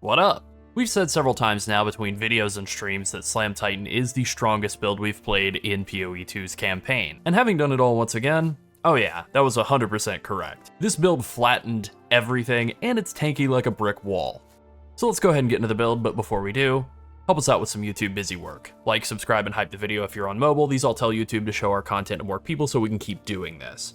What up? We've said several times now between videos and streams that Slam Titan is the strongest build we've played in PoE 2's campaign, and having done it all once again, oh yeah, that was 100% correct. This build flattened everything, and it's tanky like a brick wall. So let's go ahead and get into the build, but before we do, help us out with some YouTube busy work. Like, subscribe, and hype the video if you're on mobile. These all tell YouTube to show our content to more people so we can keep doing this.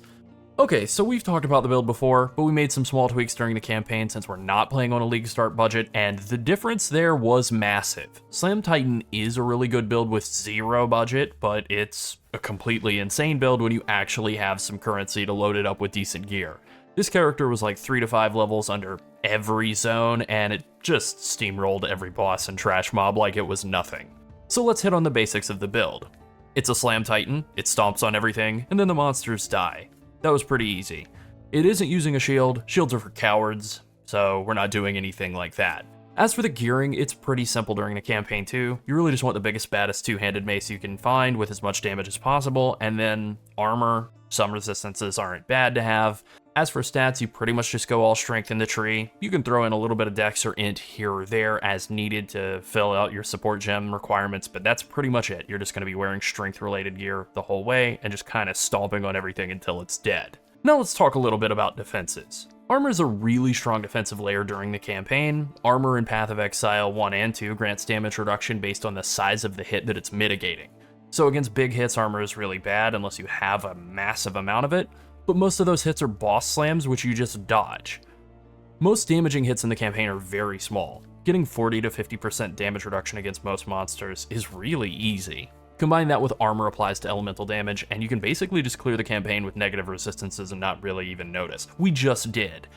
Okay, so we've talked about the build before, but we made some small tweaks during the campaign since we're not playing on a league start budget, and the difference there was massive. Slam Titan is a really good build with zero budget, but it's a completely insane build when you actually have some currency to load it up with decent gear. This character was like 3 to 5 levels under every zone, and it just steamrolled every boss and trash mob like it was nothing. So let's hit on the basics of the build. It's a Slam Titan, it stomps on everything, and then the monsters die. That was pretty easy. It isn't using a shield, shields are for cowards, so we're not doing anything like that. As for the gearing, it's pretty simple during the campaign too. You really just want the biggest, baddest two-handed mace you can find with as much damage as possible, and then armor. Some resistances aren't bad to have. As for stats, you pretty much just go all strength in the tree. You can throw in a little bit of dex or int here or there as needed to fill out your support gem requirements, but that's pretty much it. You're just going to be wearing strength-related gear the whole way and just kind of stomping on everything until it's dead. Now let's talk a little bit about defenses. Armor is a really strong defensive layer during the campaign. Armor in Path of Exile 1 and 2 grants damage reduction based on the size of the hit that it's mitigating. So against big hits, armor is really bad unless you have a massive amount of it, but most of those hits are boss slams, which you just dodge. Most damaging hits in the campaign are very small. Getting 40 to 50% damage reduction against most monsters is really easy. Combine that with Armour Applies to elemental damage, and you can basically just clear the campaign with negative resistances and not really even notice. We just did.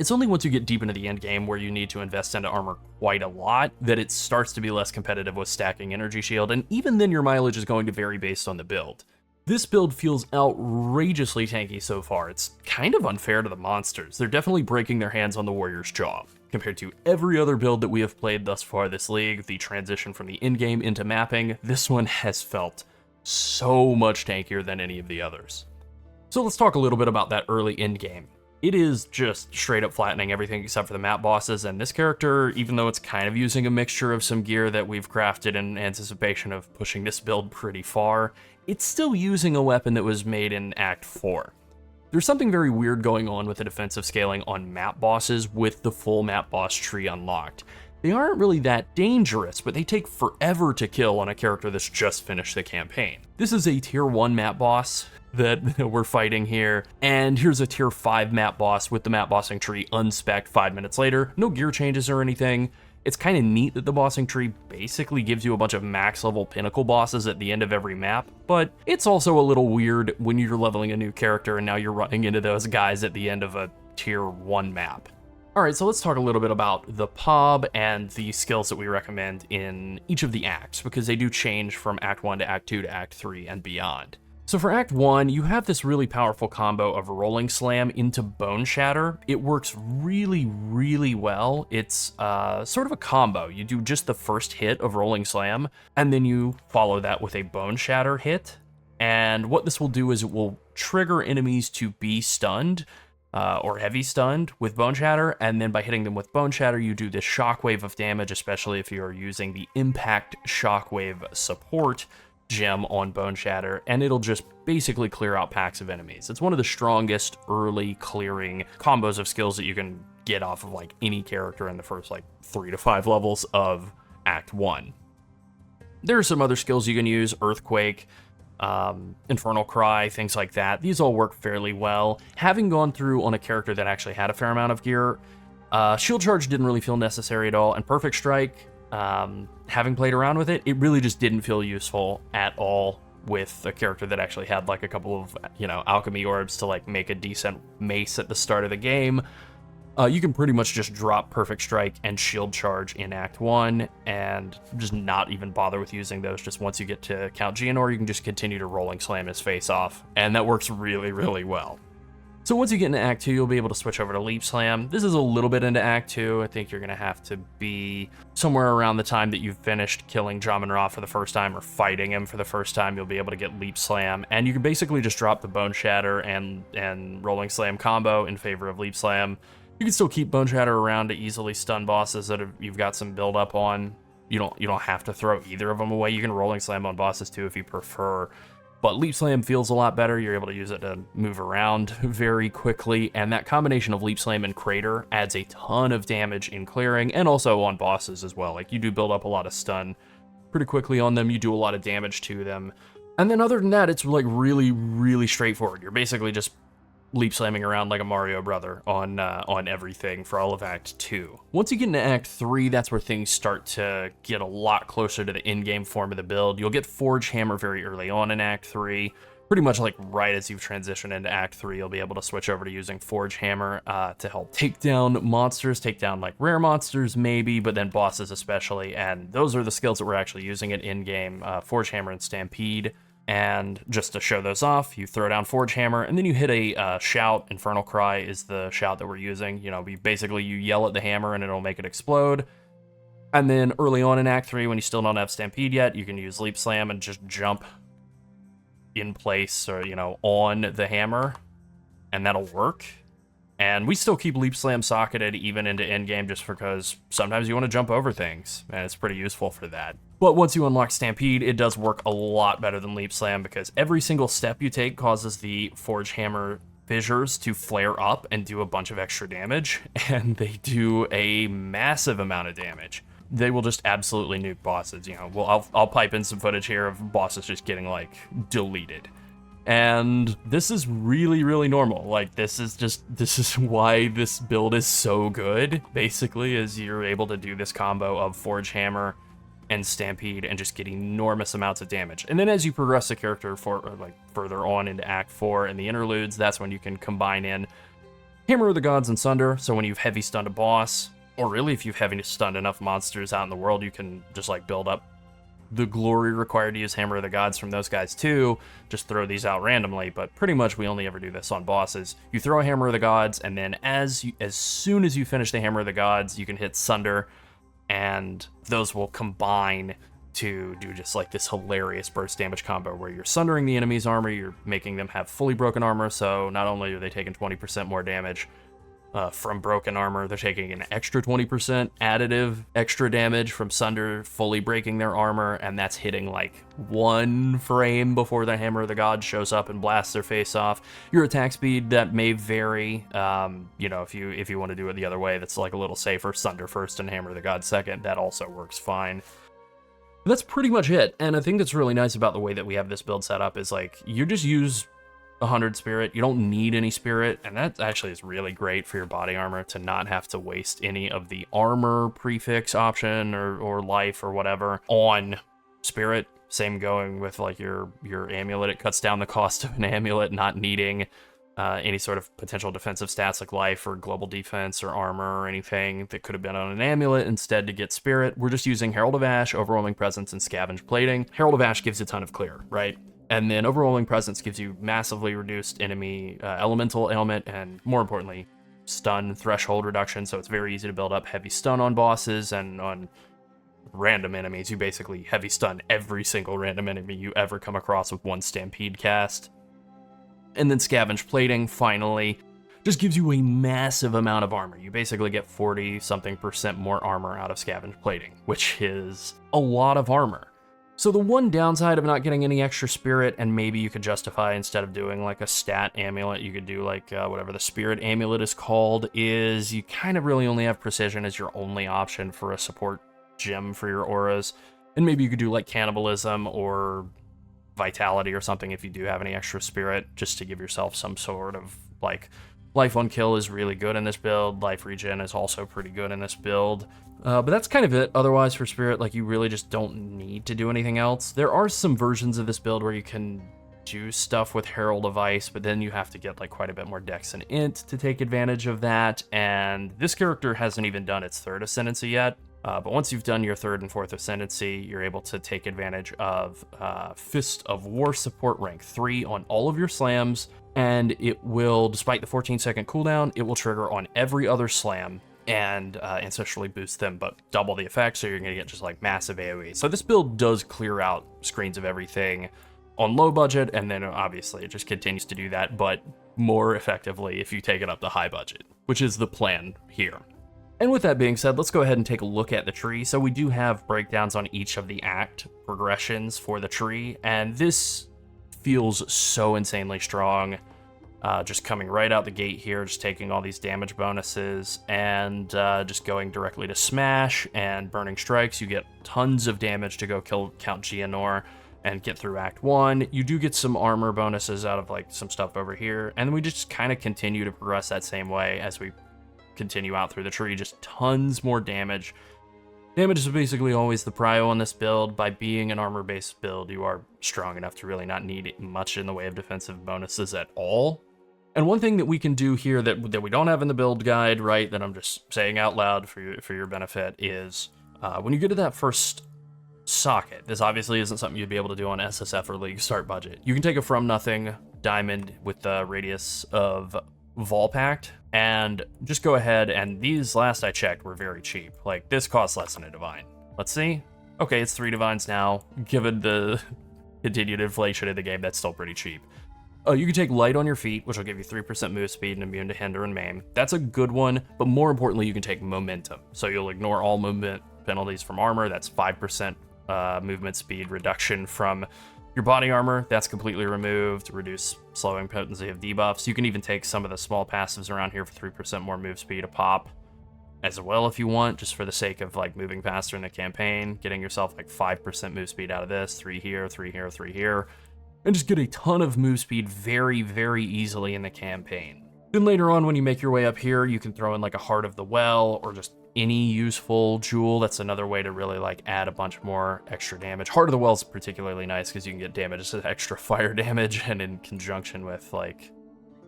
It's only once you get deep into the endgame where you need to invest into armor quite a lot that it starts to be less competitive with stacking energy shield, and even then your mileage is going to vary based on the build. This build feels outrageously tanky so far. It's kind of unfair to the monsters. They're definitely breaking their hands on the warrior's jaw. Compared to every other build that we have played thus far this league, the transition from the endgame into mapping, this one has felt so much tankier than any of the others. So let's talk a little bit about that early endgame. It is just straight up flattening everything except for the map bosses, and this character, even though it's kind of using a mixture of some gear that we've crafted in anticipation of pushing this build pretty far, it's still using a weapon that was made in Act 4. There's something very weird going on with the defensive scaling on map bosses with the full map boss tree unlocked. They aren't really that dangerous, but they take forever to kill on a character that's just finished the campaign. This is a tier 1 map boss that we're fighting here, and here's a tier 5 map boss with the map bossing tree unspec'd 5 minutes later. No gear changes or anything. It's kind of neat that the bossing tree basically gives you a bunch of max level pinnacle bosses at the end of every map, but it's also a little weird when you're leveling a new character and now you're running into those guys at the end of a tier 1 map. Alright, so let's talk a little bit about the PoB and the skills that we recommend in each of the acts, because they do change from Act 1 to Act 2 to Act 3 and beyond. So for Act 1, you have this really powerful combo of Rolling Slam into Bone Shatter. It works really, really well. It's sort of a combo. You do just the first hit of Rolling Slam, and then you follow that with a Bone Shatter hit. And what this will do is it will trigger enemies to be stunned, or heavy stunned with Bone Shatter, and then by hitting them with Bone Shatter, you do this shockwave of damage, especially if you're using the Impact Shockwave support gem on Bone Shatter, and it'll just basically clear out packs of enemies. It's one of the strongest early clearing combos of skills that you can get off of like any character in the first like 3 to 5 levels of Act 1. There are some other skills you can use, Earthquake, Infernal Cry, things like that. These all work fairly well. Having gone through on a character that actually had a fair amount of gear, Shield Charge didn't really feel necessary at all, and Perfect Strike, having played around with it, it really just didn't feel useful at all with a character that actually had like a couple of, alchemy orbs to like make a decent mace at the start of the game. You can pretty much just drop Perfect Strike and Shield Charge in Act 1 and just not even bother with using those just once you get to Count Geonor. You can just continue to Rolling Slam his face off, and that works really, really well. So once you get into Act 2, you'll be able to switch over to Leap Slam. This is a little bit into Act 2. I think you're going to have to be somewhere around the time that you've finished killing Jamin-Ra for the first time or fighting him for the first time. You'll be able to get Leap Slam, and you can basically just drop the Bone Shatter and Rolling Slam combo in favor of Leap Slam. You can still keep Bone Shatter around to easily stun bosses that you've got some build up on. You don't have to throw either of them away. You can Rolling Slam on bosses too if you prefer. But Leap Slam feels a lot better. You're able to use it to move around very quickly, and that combination of Leap Slam and Crater adds a ton of damage in clearing, and also on bosses as well. Like, you do build up a lot of stun pretty quickly on them, you do a lot of damage to them. And then other than that, it's like really, really straightforward. You're basically just Leap Slamming around like a Mario brother on everything for all of Act 2. Once you get into Act 3, that's where things start to get a lot closer to the in-game form of the build. You'll get Forge Hammer very early on in Act 3. Pretty much like right as you've transitioned into Act 3, you'll be able to switch over to using Forge Hammer to help take down monsters, take down like rare monsters maybe, but then bosses especially, and those are the skills that we're actually using it in-game, Forge Hammer and Stampede. And just to show those off, you throw down Forge Hammer, and then you hit a shout. Infernal Cry is the shout that we're using. You know, basically you yell at the hammer and it'll make it explode. And then early on in Act 3, when you still don't have Stampede yet, you can use Leap Slam and just jump in place or, you know, on the hammer, and that'll work. And we still keep Leap Slam socketed even into endgame just because sometimes you want to jump over things, and it's pretty useful for that. But once you unlock Stampede, it does work a lot better than Leap Slam because every single step you take causes the Forge Hammer fissures to flare up and do a bunch of extra damage, and they do a massive amount of damage. They will just absolutely nuke bosses. You know, well, I'll pipe in some footage here of bosses just getting like deleted. And this is really, really normal. Like, this is why this build is so good, basically, is you're able to do this combo of Forge Hammer and Stampede and just get enormous amounts of damage. And then as you progress the character further on into Act 4 and the interludes, that's when you can combine in Hammer of the Gods and Sunder. So when you've heavy stunned a boss, or really if you've heavy stunned enough monsters out in the world, you can just like build up the glory required to use Hammer of the Gods from those guys too. Just throw these out randomly, but pretty much we only ever do this on bosses. You throw a Hammer of the Gods, and then as soon as you finish the Hammer of the Gods, you can hit Sunder, and those will combine to do just like this hilarious burst damage combo where you're sundering the enemy's armor, you're making them have fully broken armor, so not only are they taking 20% more damage from broken armor, they're taking an extra 20% additive extra damage from Sunder fully breaking their armor, and that's hitting like 1 frame before the Hammer of the God shows up and blasts their face off. Your attack speed, that may vary. You know, if you want to do it the other way, that's like a little safer, Sunder first and Hammer of the God second, that also works fine. That's pretty much it, and I think that's really nice about the way that we have this build set up is like, you just use 100 spirit, you don't need any spirit, and that actually is really great for your body armor to not have to waste any of the armor prefix option or life or whatever on spirit. Same going with like your amulet, it cuts down the cost of an amulet not needing any sort of potential defensive stats like life or global defense or armor or anything that could have been on an amulet. Instead, to get spirit, we're just using Herald of Ash, Overwhelming Presence, and Scavenge Plating. Herald of Ash gives a ton of clear, right? And then Overwhelming Presence gives you massively reduced enemy elemental ailment and, more importantly, stun threshold reduction, so it's very easy to build up heavy stun on bosses and on random enemies. You basically heavy stun every single random enemy you ever come across with one Stampede cast. And then Scavenge Plating, finally, just gives you a massive amount of armor. You basically get 40-something% more armor out of Scavenge Plating, which is a lot of armor. So the one downside of not getting any extra spirit, and maybe you could justify instead of doing like a stat amulet, you could do like whatever the spirit amulet is called, is you kind of really only have precision as your only option for a support gem for your auras. And maybe you could do like cannibalism or vitality or something if you do have any extra spirit, just to give yourself some sort of like life on kill is really good in this build. Life regen is also pretty good in this build. But that's kind of it. Otherwise, for spirit, like, you really just don't need to do anything else. There are some versions of this build where you can do stuff with Herald of Ice, but then you have to get like quite a bit more dex and int to take advantage of that. And this character hasn't even done its 3rd Ascendancy yet. But once you've done your 3rd and 4th Ascendancy, you're able to take advantage of Fist of War support rank 3 on all of your slams, and it will, despite the 14-second cooldown, it will trigger on every other slam and ancestrally boost them, but double the effect, so you're going to get just like massive AoE. So this build does clear out screens of everything on low budget, and then obviously it just continues to do that, but more effectively if you take it up to high budget, which is the plan here. And with that being said, let's go ahead and take a look at the tree. So we do have breakdowns on each of the act progressions for the tree, and this feels so insanely strong. Just coming right out the gate here, just taking all these damage bonuses and just going directly to smash and burning strikes. You get tons of damage to go kill Count Geonor and get through Act 1. You do get some armor bonuses out of like some stuff over here, and then we just kind of continue to progress that same way as we continue out through the tree. Just tons more damage. Damage is basically always the prio on this build. By being an armor-based build, you are strong enough to really not need much in the way of defensive bonuses at all. And one thing that we can do here that we don't have in the build guide, right, that I'm just saying out loud for your benefit, is when you get to that first socket, this obviously isn't something you'd be able to do on SSF or League start budget. You can take a From Nothing diamond with the radius of Vaal Pact, and just go ahead, and these last I checked were very cheap. Like, this costs less than a divine. Let's see. Okay, it's 3 divines now. Given the continued inflation in the game, that's still pretty cheap. You can take Light on your feet, which will give you 3% move speed and immune to hinder and maim. That's a good one, but more importantly, you can take Momentum. So you'll ignore all movement penalties from armor. That's 5% movement speed reduction from your body armor. That's completely removed. Reduce slowing potency of debuffs. You can even take some of the small passives around here for 3% more move speed a pop as well if you want, just for the sake of like moving faster in the campaign, getting yourself like 5% move speed out of this, 3 here, 3 here, 3 here. And just get a ton of move speed very, very easily in the campaign. Then later on, when you make your way up here, you can throw in like a Heart of the Well or just any useful jewel. That's another way to really like add a bunch more extra damage. Heart of the Well is particularly nice because you can get damage as extra fire damage, and in conjunction with like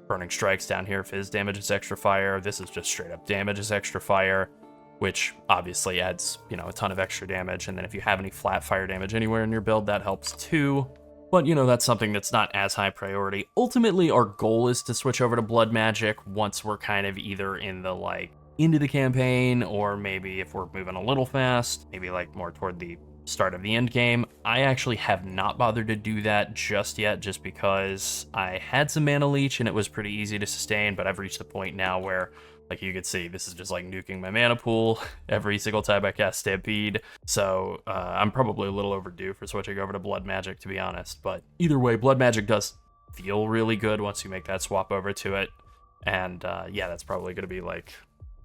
burning strikes down here, Fizz damage is extra fire. This is just straight up damage is extra fire, which obviously adds, you know, a ton of extra damage. And then if you have any flat fire damage anywhere in your build, that helps too. But, you know, that's something that's not as high priority. Ultimately, our goal is to switch over to Blood Magic once we're kind of either in the, like, into the campaign, or maybe if we're moving a little fast, maybe, like, more toward the start of the end game. I actually have not bothered to do that just yet, just because I had some Mana Leech and it was pretty easy to sustain, but I've reached the point now where, like you can see, this is just like nuking my mana pool every single time I cast Stampede. So I'm probably a little overdue for switching over to Blood Magic, to be honest. But either way, Blood Magic does feel really good once you make that swap over to it. And yeah, that's probably going to be like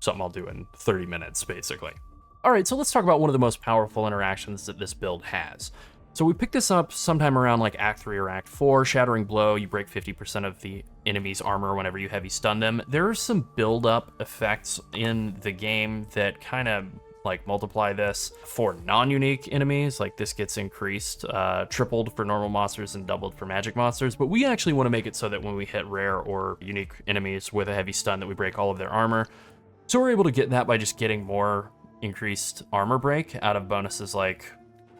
something I'll do in 30 minutes, basically. All right, so let's talk about one of the most powerful interactions that this build has. So we picked this up sometime around like Act 3 or Act 4, Shattering Blow. You break 50% of the enemy's armor whenever you heavy stun them. There are some build-up effects in the game that kind of like multiply this for non-unique enemies. Like this gets increased, tripled for normal monsters and doubled for magic monsters. But we actually want to make it so that when we hit rare or unique enemies with a heavy stun, that we break all of their armor. So we're able to get that by just getting more increased armor break out of bonuses like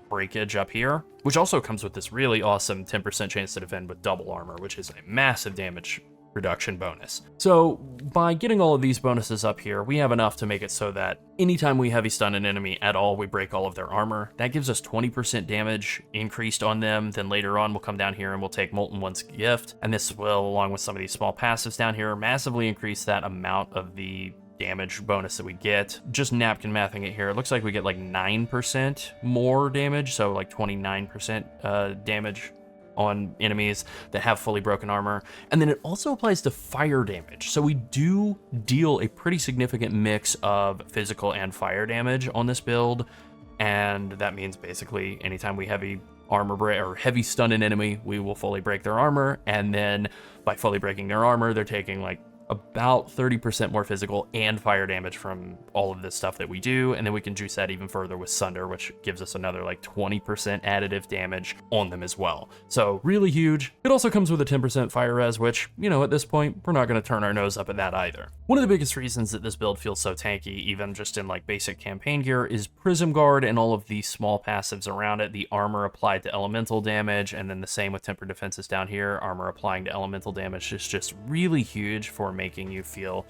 breakage up here, which also comes with this really awesome 10% chance to defend with double armor, which is a massive damage reduction bonus. So by getting all of these bonuses up here, we have enough to make it so that anytime we heavy stun an enemy at all, we break all of their armor. That gives us 20% damage increased on them. Then later on, we'll come down here and we'll take Molten One's Gift, and this will, along with some of these small passives down here, massively increase that amount of the damage bonus that we get. Just napkin mathing it here, it looks like we get like 9% more damage, so like 29% damage on enemies that have fully broken armor. And then it also applies to fire damage, so we do deal a pretty significant mix of physical and fire damage on this build. And that means basically anytime we heavy armor break or heavy stun an enemy, we will fully break their armor, and then by fully breaking their armor, they're taking like about 30% more physical and fire damage from all of this stuff that we do. And then we can juice that even further with Sunder, which gives us another like 20% additive damage on them as well. So really huge. It also comes with a 10% fire res, which, you know, at this point, we're not going to turn our nose up at that either. One of the biggest reasons that this build feels so tanky, even just in like basic campaign gear, is Prism Guard and all of these small passives around it. The armor applied to elemental damage, and then the same with tempered defenses down here. Armor applying to elemental damage is just really huge for making you feel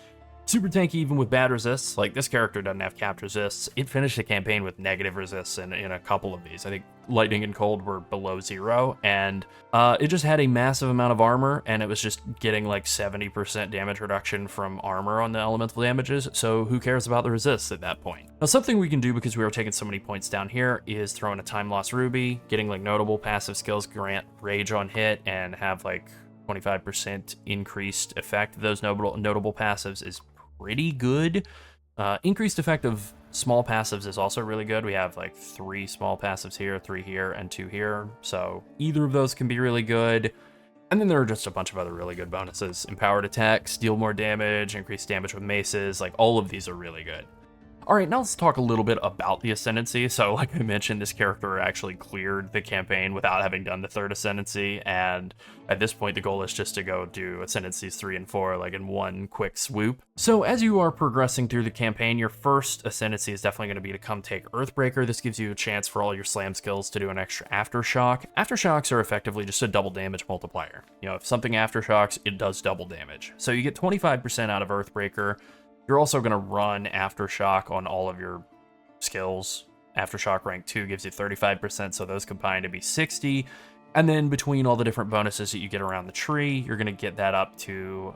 Super tanky even with bad resists. Like, this character doesn't have capped resists. It finished the campaign with negative resists in a couple of these. I think lightning and cold were below 0, and it just had a massive amount of armor, and it was just getting like 70% damage reduction from armor on the elemental damages, so who cares about the resists at that point? Now, something we can do, because we were taking so many points down here, is throw in a time loss ruby, getting like notable passive skills, grant rage on hit, and have like 25% increased effect of those notable passives is pretty good. Increased effect of small passives is also really good. We have like 3 small passives here, 3 here, and 2 here. So either of those can be really good. And then there are just a bunch of other really good bonuses. Empowered attacks, deal more damage, increased damage with maces. Like, all of these are really good. All right, now let's talk a little bit about the Ascendancy. So like I mentioned, this character actually cleared the campaign without having done the 3rd Ascendancy, and at this point the goal is just to go do Ascendancies 3 and 4 like in one quick swoop. So as you are progressing through the campaign, your first Ascendancy is definitely going to be to come take Earthbreaker. This gives you a chance for all your slam skills to do an extra Aftershock. Aftershocks are effectively just a double damage multiplier. You know, if something Aftershocks, it does double damage. So you get 25% out of Earthbreaker. You're also going to run Aftershock on all of your skills. Aftershock rank 2 gives you 35%, so those combine to be 60. And then between all the different bonuses that you get around the tree, you're going to get that up to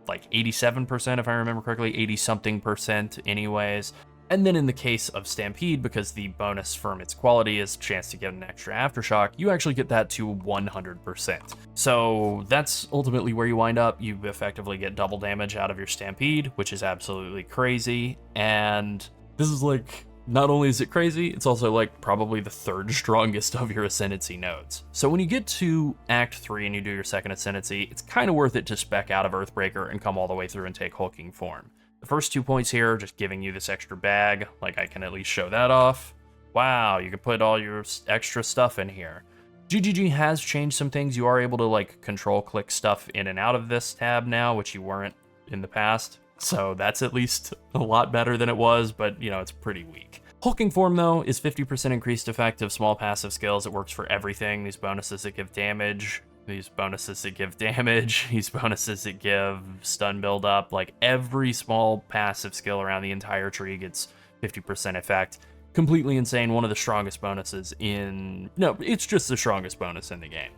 like 87%, if I remember correctly, 80-something% anyways. And then in the case of Stampede, because the bonus from its quality is a chance to get an extra Aftershock, you actually get that to 100%. So that's ultimately where you wind up. You effectively get double damage out of your Stampede, which is absolutely crazy. And this is like, not only is it crazy, it's also like probably the 3rd strongest of your Ascendancy nodes. So when you get to Act 3 and you do your 2nd Ascendancy, it's kind of worth it to spec out of Earthbreaker and come all the way through and take Hulking Form. The first 2 points here are just giving you this extra bag, like I can at least show that off. Wow, you can put all your extra stuff in here. GGG has changed some things. You are able to like control click stuff in and out of this tab now, which you weren't in the past. So that's at least a lot better than it was, but you know, it's pretty weak. Hulking Form though is 50% increased effect of small passive skills. It works for everything. These bonuses that give damage, these bonuses that give damage, these bonuses that give stun build up, like every small passive skill around the entire tree gets 50% effect. Completely insane, one of the strongest bonuses in... No, it's just the strongest bonus in the game.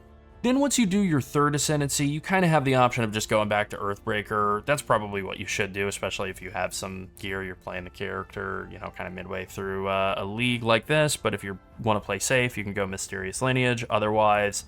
Then once you do your 3rd Ascendancy, you kind of have the option of just going back to Earthbreaker. That's probably what you should do, especially if you have some gear, you're playing the character, you know, kind of midway through a league like this. But if you want to play safe, you can go Mysterious Lineage. Otherwise,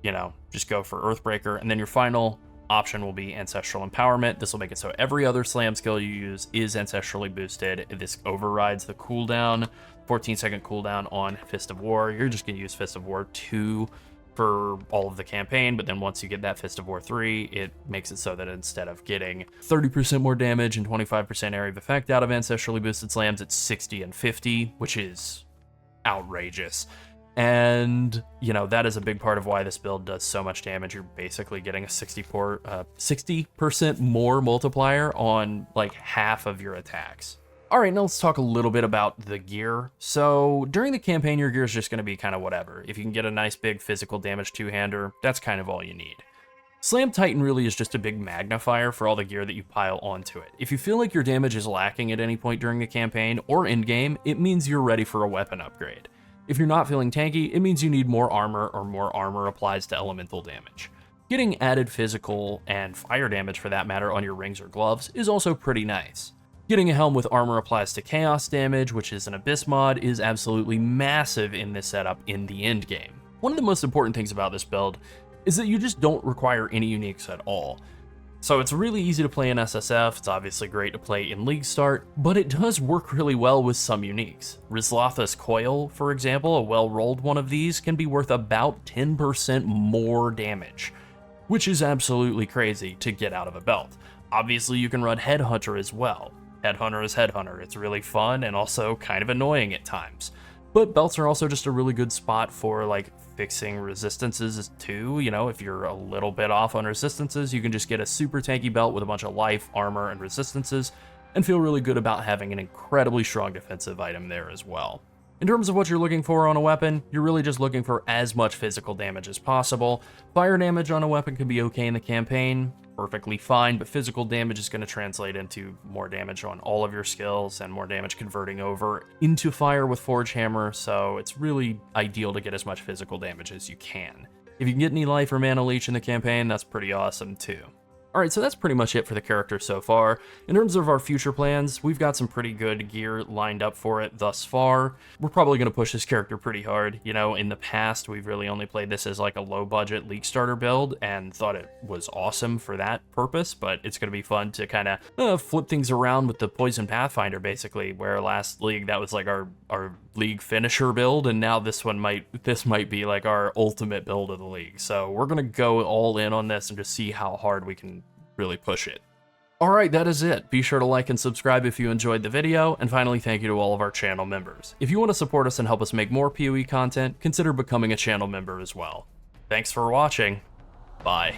you know, just go for Earthbreaker. And then your final option will be Ancestral Empowerment. This will make it so every other slam skill you use is ancestrally boosted. This overrides the cooldown, 14-second cooldown on Fist of War. You're just going to use Fist of War 2 for all of the campaign, but then once you get that Fist of War 3, it makes it so that instead of getting 30% more damage and 25% area of effect out of ancestrally boosted slams, it's 60 and 50, which is outrageous. And, you know, that is a big part of why this build does so much damage. You're basically getting a 60% more multiplier on like half of your attacks. All right, now let's talk a little bit about the gear. So during the campaign, your gear is just going to be kind of whatever. If you can get a nice big physical damage two-hander, that's kind of all you need. Slam Titan really is just a big magnifier for all the gear that you pile onto it. If you feel like your damage is lacking at any point during the campaign or in-game, it means you're ready for a weapon upgrade. If you're not feeling tanky, it means you need more armor or more armor applies to elemental damage. Getting added physical and fire damage for that matter on your rings or gloves is also pretty nice. Getting a helm with armor applies to chaos damage, which is an abyss mod, is absolutely massive in this setup in the end game. One of the most important things about this build is that you just don't require any uniques at all. So it's really easy to play in SSF, it's obviously great to play in League Start, but it does work really well with some uniques. Rizlatha's Coil, for example, a well-rolled one of these, can be worth about 10% more damage, which is absolutely crazy to get out of a belt. Obviously you can run Headhunter as well. Headhunter is Headhunter. It's really fun and also kind of annoying at times. But belts are also just a really good spot for like fixing resistances too. You know, if you're a little bit off on resistances, you can just get a super tanky belt with a bunch of life, armor, and resistances and feel really good about having an incredibly strong defensive item there as well. In terms of what you're looking for on a weapon, you're really just looking for as much physical damage as possible. Fire damage on a weapon can be okay in the campaign. perfectly fine, but physical damage is going to translate into more damage on all of your skills and more damage converting over into fire with Forge Hammer, so it's really ideal to get as much physical damage as you can. If you can get any life or mana leech in the campaign, that's pretty awesome too. Alright, so that's pretty much it for the character so far. In terms of our future plans, we've got some pretty good gear lined up for it thus far. We're probably going to push this character pretty hard. You know, in the past, we've really only played this as like a low-budget League starter build and thought it was awesome for that purpose, but it's going to be fun to kind of flip things around with the Poison Pathfinder, basically, where last League that was like our League finisher build, and now this might be like our ultimate build of the League. So we're going to go all in on this and just see how hard we can really push it. Alright, that is it. Be sure to like and subscribe if you enjoyed the video, and finally thank you to all of our channel members. If you want to support us and help us make more PoE content, consider becoming a channel member as well. Thanks for watching. Bye.